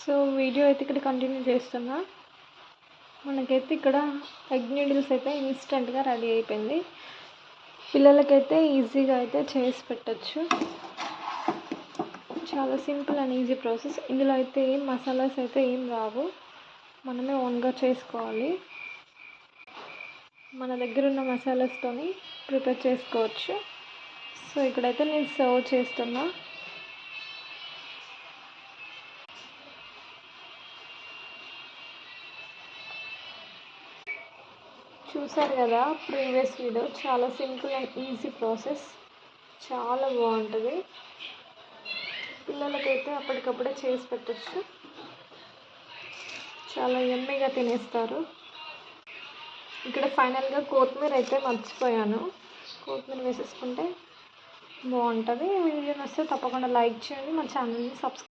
So video అయితే ఇక్కడ continue చేస్తున్నా. మనకైతే ఇక్కడ ఎగ్ నూడిల్స్ అయితే ఇన్స్టెంట్గా రెడీ అయిపోయింది. పిల్లలకైతే ఈజీగా అయితే చేసి పెట్టచ్చు. చాలా సింపుల్ అండ్ ఈజీ ప్రాసెస్. ఇందులో అయితే ఏం మసాలాస్ అయితే ఏం రావు, మనమే ఓన్గా చేసుకోవాలి. మన దగ్గర ఉన్న మసాలాస్తోని ప్రిపేర్ చేసుకోవచ్చు. సో ఇక్కడైతే నేను సర్వ్ చేస్తున్నా. చూసారు కదా ప్రీవియస్ వీడియో, చాలా సింపుల్ అండ్ ఈజీ ప్రాసెస్, చాలా బాగుంటుంది. పిల్లలకైతే అప్పటికప్పుడే చేసి పెట్టచ్చు, చాలా యమ్మీగా తినేస్తారు. ఇక్కడ ఫైనల్గా కొత్తిమీర అయితే మర్చిపోయాను, కొత్తిమీర వేసేసుకుంటే బాగుంటుంది. వీడియో నచ్చితే తప్పకుండా లైక్ చేయండి, మా ఛానల్ని సబ్స్క్రైబ్